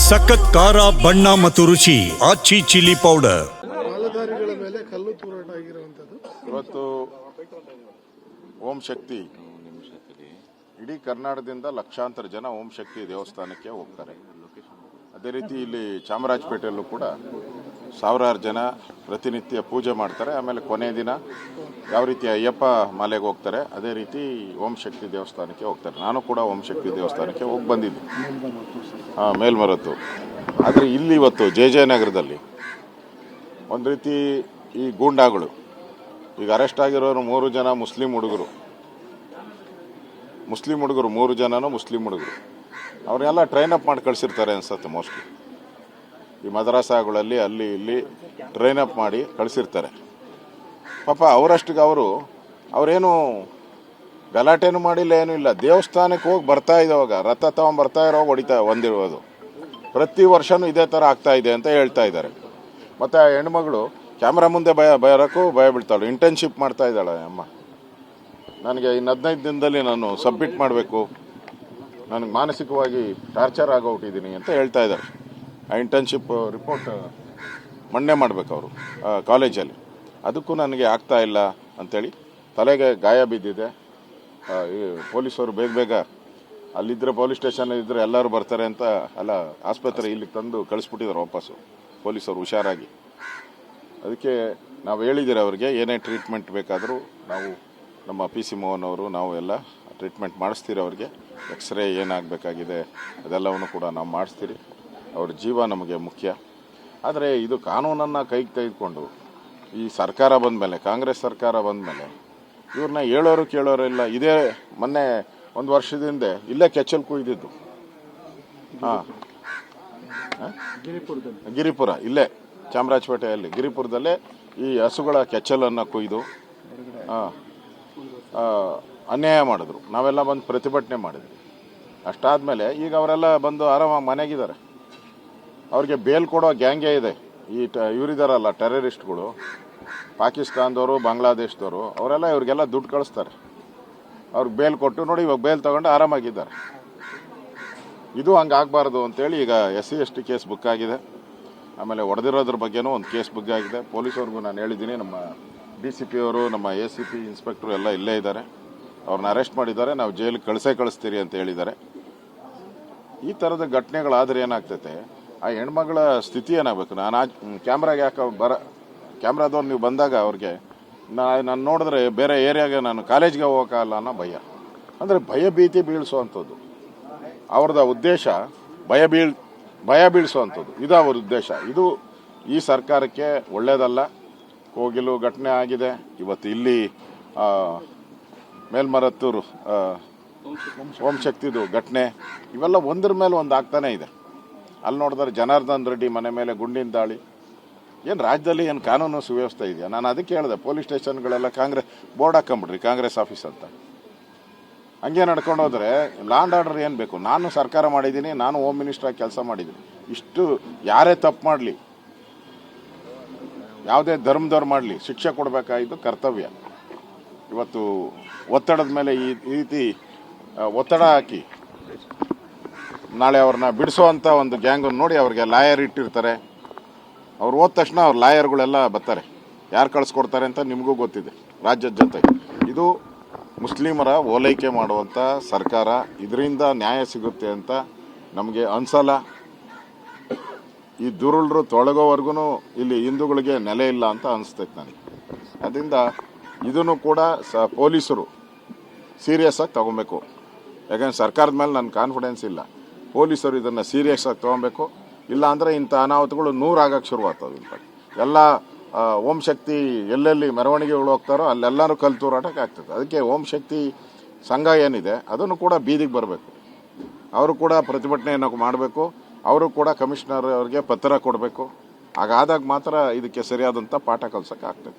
ಸಖತ್ ಖಾರ ಬಣ್ಣ ಮತ್ತು ರುಚಿ ಆಚಿ ಚಿಲ್ಲಿ ಪೌಡರ್. ಮಾಲಧಾರಿಗಳ ಮೇಲೆ ಕಲ್ಲು ತೂರಾಟ ಆಗಿರುವಂತದ್ದು ಇವತ್ತು ಓಂ ಶಕ್ತಿ ಇಡೀ ಕರ್ನಾಟಕದಿಂದ ಲಕ್ಷಾಂತರ ಜನ ಓಂ ಶಕ್ತಿ ದೇವಸ್ಥಾನಕ್ಕೆ ಹೋಗ್ತಾರೆ. ಅದೇ ರೀತಿ ಇಲ್ಲಿ ಚಾಮರಾಜಪೇಟೆಯಲ್ಲೂ ಕೂಡ ಸಾವಿರಾರು ಜನ ಪ್ರತಿನಿತ್ಯ ಪೂಜೆ ಮಾಡ್ತಾರೆ. ಆಮೇಲೆ ಕೊನೆ ದಿನ ಯಾವ ರೀತಿ ಅಯ್ಯಪ್ಪ ಮಾಲೆಗೆ ಹೋಗ್ತಾರೆ ಅದೇ ರೀತಿ ಓಂ ಶಕ್ತಿ ದೇವಸ್ಥಾನಕ್ಕೆ ಹೋಗ್ತಾರೆ. ನಾನು ಕೂಡ ಓಂ ಶಕ್ತಿ ದೇವಸ್ಥಾನಕ್ಕೆ ಹೋಗಿ ಬಂದಿದ್ದೆ, ಮೇಲ್ಮರತ್ತು. ಆದರೆ ಇಲ್ಲಿ ಇವತ್ತು ಜಯನಗರದಲ್ಲಿ ಒಂದು ರೀತಿ ಈ ಗೂಂಡಾಗಳು, ಈಗ ಅರೆಸ್ಟ್ ಆಗಿರೋರು 3 ಜನ ಮುಸ್ಲಿಂ ಹುಡುಗರು 3 ಜನನೂ ಮುಸ್ಲಿಂ ಹುಡುಗರು. ಅವರೆಲ್ಲ ಟ್ರೈನ್ ಅಪ್ ಮಾಡಿ ಕಳಿಸಿರ್ತಾರೆ ಅನ್ಸುತ್ತೆ. ಮೋಸ್ಟ್ಲಿ ಈ ಮದ್ರಾಸಾಗಳಲ್ಲಿ ಅಲ್ಲಿ ಇಲ್ಲಿ ಟ್ರೈನ್ ಅಪ್ ಮಾಡಿ ಕಳಿಸಿರ್ತಾರೆ. ಪಾಪ ಅವರಷ್ಟಿಗೆ ಅವರೇನು ಗಲಾಟೆನೂ ಮಾಡಿಲ್ಲ, ಏನೂ ಇಲ್ಲ. ದೇವಸ್ಥಾನಕ್ಕೆ ಹೋಗಿ ಬರ್ತಾ ಇದ್ದವಾಗ ರಥ ತಗೊಂಡ್ಬರ್ತಾ ಹೊಂದಿರೋದು ಪ್ರತಿ ವರ್ಷವೂ ಇದೇ ಥರ ಆಗ್ತಾ ಇದೆ ಅಂತ ಹೇಳ್ತಾ ಇದ್ದಾರೆ. ಮತ್ತು ಆ ಹೆಣ್ಮಗಳು ಕ್ಯಾಮ್ರಾ ಮುಂದೆ ಬರೋಕ್ಕೂ ಭಯ ಬೀಳ್ತಾಳು. ಇಂಟರ್ನ್ಶಿಪ್ ಮಾಡ್ತಾ ಇದ್ದಾಳೆ ಅಮ್ಮ. ನನಗೆ ಇನ್ನು 15 ದಿನದಲ್ಲಿ ನಾನು ಸಬ್ಮಿಟ್ ಮಾಡಬೇಕು, ನನಗೆ ಮಾನಸಿಕವಾಗಿ ಟಾರ್ಚರ್ ಆಗೋಗ್ಬಿಟ್ಟಿದ್ದೀನಿ ಅಂತ ಹೇಳ್ತಾ ಇದ್ದಾರೆ. ಆ ಇಂಟರ್ನ್ಶಿಪ್ ರಿಪೋರ್ಟ್ ಮಂಡನೆ ಮಾಡಬೇಕು ಅವರು ಕಾಲೇಜಲ್ಲಿ. ಅದಕ್ಕೂ ನನಗೆ ಆಗ್ತಾ ಇಲ್ಲ ಅಂಥೇಳಿ ತಲೆಗೆ ಗಾಯ ಬಿದ್ದಿದೆ. ಈ ಪೊಲೀಸರು ಬೇಗ ಅಲ್ಲಿದ್ದರೆ ಪೊಲೀಸ್ ಸ್ಟೇಷನ್ ಇದ್ದರೆ ಎಲ್ಲರೂ ಬರ್ತಾರೆ ಅಂತ ಅಲ್ಲ ಆಸ್ಪತ್ರೆ ಇಲ್ಲಿಗೆ ತಂದು ಕಳಿಸ್ಬಿಟ್ಟಿದ್ದಾರೆ ವಾಪಸ್ಸು ಪೊಲೀಸರು ಹುಷಾರಾಗಿ. ಅದಕ್ಕೆ ನಾವು ಹೇಳಿದ್ದೀರಿ ಅವ್ರಿಗೆ, ಏನೇ ಟ್ರೀಟ್ಮೆಂಟ್ ಬೇಕಾದರೂ ನಾವು ನಮ್ಮ PC ಮೋಹನ್ ಅವರು ನಾವು ಎಲ್ಲ ಟ್ರೀಟ್ಮೆಂಟ್ ಮಾಡಿಸ್ತೀರಿ. ಅವ್ರಿಗೆ ಎಕ್ಸ್ರೇ ಏನಾಗಬೇಕಾಗಿದೆ ಅದೆಲ್ಲವನ್ನು ಕೂಡ ನಾವು ಮಾಡಿಸ್ತೀರಿ. ಅವ್ರ ಜೀವ ನಮಗೆ ಮುಖ್ಯ. ಆದರೆ ಇದು ಕಾನೂನನ್ನು ಕೈಗೆ ತೆಗೆದುಕೊಂಡು ಈ ಸರ್ಕಾರ ಬಂದ ಮೇಲೆ, ಕಾಂಗ್ರೆಸ್ ಸರ್ಕಾರ ಬಂದ ಮೇಲೆ ಇವ್ರನ್ನ ಹೇಳೋರು ಕೇಳೋರು ಇಲ್ಲ. ಇದೇ ಮೊನ್ನೆ 1 ವರ್ಷದಿಂದ ಇಲ್ಲೇ ಕೆಚ್ಚಲ್ ಕುಯ್ದಿದ್ದು. ಗಿರಿಪುರ ಇಲ್ಲೇ ಚಾಮರಾಜಪೇಟೆಯಲ್ಲಿ ಗಿರಿಪುರದಲ್ಲೇ ಈ ಹಸುಗಳ ಕೆಚ್ಚಲನ್ನು ಕೊಯ್ದು ಅನ್ಯಾಯ ಮಾಡಿದ್ರು. ನಾವೆಲ್ಲ ಬಂದು ಪ್ರತಿಭಟನೆ ಮಾಡಿದ್ವಿ. ಅಷ್ಟಾದಮೇಲೆ ಈಗ ಅವರೆಲ್ಲ ಬಂದು ಆರಾಮಾಗಿ ಮನೆಗಿದ್ದಾರೆ. ಅವ್ರಿಗೆ ಬೇಲ್ ಕೊಡೋ ಗ್ಯಾಂಗೇ ಇದೆ. ಇವರಿದಾರಲ್ಲ ಟೆರರಿಸ್ಟ್ಗಳು, ಪಾಕಿಸ್ತಾನದವರು, ಬಾಂಗ್ಲಾದೇಶದವರು, ಅವರೆಲ್ಲ ಇವ್ರಿಗೆಲ್ಲ ದುಡ್ಡು ಕಳಿಸ್ತಾರೆ. ಅವ್ರಿಗೆ ಬೇಲ್ ಕೊಟ್ಟು ನೋಡಿ ಇವಾಗ ಬೇಲ್ ತೊಗೊಂಡು ಆರಾಮಾಗಿದ್ದಾರೆ. ಇದು ಹಂಗಾಗಬಾರ್ದು ಅಂತೇಳಿ ಈಗ SC/ST ಕೇಸ್ ಬುಕ್ ಆಗಿದೆ. ಆಮೇಲೆ ಹೊಡೆದಿರೋದ್ರ ಬಗ್ಗೆನೂ ಒಂದು ಕೇಸ್ ಬುಕ್ ಆಗಿದೆ. ಪೊಲೀಸವ್ರಿಗೂ ನಾನು ಹೇಳಿದ್ದೀನಿ, ನಮ್ಮ DCP ಅವರು, ನಮ್ಮ ACP ಇನ್ಸ್ಪೆಕ್ಟ್ರು ಎಲ್ಲ ಇಲ್ಲೇ ಇದ್ದಾರೆ. ಅವ್ರನ್ನ ಅರೆಸ್ಟ್ ಮಾಡಿದ್ದಾರೆ. ನಾವು ಜೈಲಿಗೆ ಕಳಿಸ್ತೀರಿ ಅಂತ ಹೇಳಿದ್ದಾರೆ. ಈ ಥರದ ಘಟನೆಗಳಾದರೆ ಏನಾಗ್ತೈತೆ, ಆ ಹೆಣ್ಮಗಳ ಸ್ಥಿತಿ ಏನಾಗಬೇಕು. ನಾನು ಕ್ಯಾಮ್ರಾಗೆ ಕ್ಯಾಮ್ರಾದವ್ರು ನೀವು ಬಂದಾಗ ಅವ್ರಿಗೆ ನಾನು ನೋಡಿದ್ರೆ ಬೇರೆ ಏರಿಯಾಗೆ ನಾನು ಕಾಲೇಜ್ಗೆ ಹೋಗೋಕ್ಕಲ್ಲ ಅನ್ನೋ ಭಯ. ಅಂದರೆ ಭೀತಿ ಬೀಳಿಸುವಂಥದ್ದು ಅವ್ರದ್ದು ಉದ್ದೇಶ. ಭಯ ಬೀಳಿಸುವಂಥದ್ದು ಇದು ಅವ್ರ ಉದ್ದೇಶ. ಇದು ಈ ಸರ್ಕಾರಕ್ಕೆ ಒಳ್ಳೆಯದಲ್ಲ. ಕೋಗಿಲು ಘಟನೆ ಆಗಿದೆ ಇವತ್ತು ಇಲ್ಲಿ, ಮೇಲ್ಮರತ್ತೂರು ಓಂ ಶಕ್ತಿದು ಘಟನೆ, ಇವೆಲ್ಲ ಒಂದ್ರ ಮೇಲೆ ಒಂದು ಆಗ್ತಾನೆ ಇದೆ. ಅಲ್ಲಿ ನೋಡಿದ್ರೆ ಜನಾರ್ದನ್ ರೆಡ್ಡಿ ಮನೆ ಮೇಲೆ ಗುಂಡಿನ ದಾಳಿ. ಏನು ರಾಜ್ಯದಲ್ಲಿ ಏನು ಕಾನೂನು ಸುವ್ಯವಸ್ಥೆ ಇದೆಯಾ? ನಾನು ಅದಕ್ಕೆ ಹೇಳಿದೆ, ಪೊಲೀಸ್ ಸ್ಟೇಷನ್ಗಳೆಲ್ಲ ಕಾಂಗ್ರೆಸ್ ಬೋರ್ಡ್ ಹಾಕೊಂಬಿಡ್ರಿ, ಕಾಂಗ್ರೆಸ್ ಆಫೀಸ್ ಅಂತ. ಹಂಗೆ ನಡ್ಕೊಂಡು ಹೋದರೆ ಲಾ ಆ್ಯಂಡ್ ಆರ್ಡರ್ ಏನು ಬೇಕು? ನಾನು ಸರ್ಕಾರ ಮಾಡಿದ್ದೀನಿ, ನಾನು ಹೋಮ್ ಮಿನಿಸ್ಟ್ರಾಗಿ ಕೆಲಸ ಮಾಡಿದ್ದೀನಿ. ಇಷ್ಟು ಯಾರೇ ತಪ್ಪು ಮಾಡಲಿ, ಯಾವುದೇ ಧರ್ಮದವ್ರು ಮಾಡಲಿ, ಶಿಕ್ಷೆ ಕೊಡಬೇಕಾಗಿದ್ದು ಕರ್ತವ್ಯ. ಇವತ್ತು ಒತ್ತಡದ ಮೇಲೆ ಈ ರೀತಿ ಒತ್ತಡ ಹಾಕಿ ನಾಳೆ ಅವ್ರನ್ನ ಬಿಡಿಸೋವಂಥ ಒಂದು ಗ್ಯಾಂಗನ್ನು ನೋಡಿ ಅವ್ರಿಗೆ ಲಾಯರ್ ಇಟ್ಟಿರ್ತಾರೆ. ಅವ್ರು ಹೋದ ತಕ್ಷಣ ಅವ್ರ ಲಾಯರ್ಗಳೆಲ್ಲ ಬರ್ತಾರೆ. ಯಾರು ಕಳಿಸ್ಕೊಡ್ತಾರೆ ಅಂತ ನಿಮಗೂ ಗೊತ್ತಿದೆ ರಾಜ್ಯದ ಜೊತೆಗೆ. ಇದು ಮುಸ್ಲಿಮರ ಓಲೈಕೆ ಮಾಡುವಂಥ ಸರ್ಕಾರ. ಇದರಿಂದ ನ್ಯಾಯ ಸಿಗುತ್ತೆ ಅಂತ ನಮಗೆ ಅನ್ಸಲ್ಲ. ಈ ದುರುಳರು ತೊಳಗೋವರೆಗೂ ಇಲ್ಲಿ ಹಿಂದೂಗಳಿಗೆ ನೆಲೆ ಇಲ್ಲ ಅಂತ ಅನಿಸ್ತೈತೆ ನನಗೆ. ಅದರಿಂದ ಇದನ್ನು ಕೂಡ ಪೊಲೀಸರು ಸೀರಿಯಸ್ ಆಗಿ ತಗೊಬೇಕು. ಯಾಕಂದ್ರೆ ಸರ್ಕಾರದ ಮೇಲೆ ನನ್ನ ಕಾನ್ಫಿಡೆನ್ಸ್ ಇಲ್ಲ. ಪೊಲೀಸರು ಇದನ್ನು ಸೀರಿಯಸ್ ಆಗಿ ತೊಗೊಬೇಕು. ಇಲ್ಲ ಅಂದರೆ ಇಂಥ ಅನಾಹುತಗಳು 100 ಆಗಕ್ಕೆ ಶುರುವಾಗ್ತವೆ. ಎಲ್ಲ ಓಂ ಶಕ್ತಿ ಎಲ್ಲೆಲ್ಲಿ ಮೆರವಣಿಗೆಗಳು ಹೋಗ್ತಾರೋ ಅಲ್ಲೆಲ್ಲರೂ ಕಲ್ಲು ತೂರಾಟಕ್ಕೆ ಆಗ್ತದೆ. ಅದಕ್ಕೆ ಓಂ ಶಕ್ತಿ ಸಂಘ ಏನಿದೆ ಅದನ್ನು ಕೂಡ ಬೀದಿಗೆ ಬರಬೇಕು. ಅವರು ಕೂಡ ಪ್ರತಿಭಟನೆಯನ್ನು ಮಾಡಬೇಕು. ಅವರು ಕೂಡ ಕಮಿಷನರ್ ಅವರಿಗೆ ಪತ್ರ ಕೊಡಬೇಕು. ಹಾಗಾದಾಗ ಮಾತ್ರ ಇದಕ್ಕೆ ಸರಿಯಾದಂಥ ಪಾಠ ಕಲಿಸೋಕೆ ಆಗ್ತದೆ.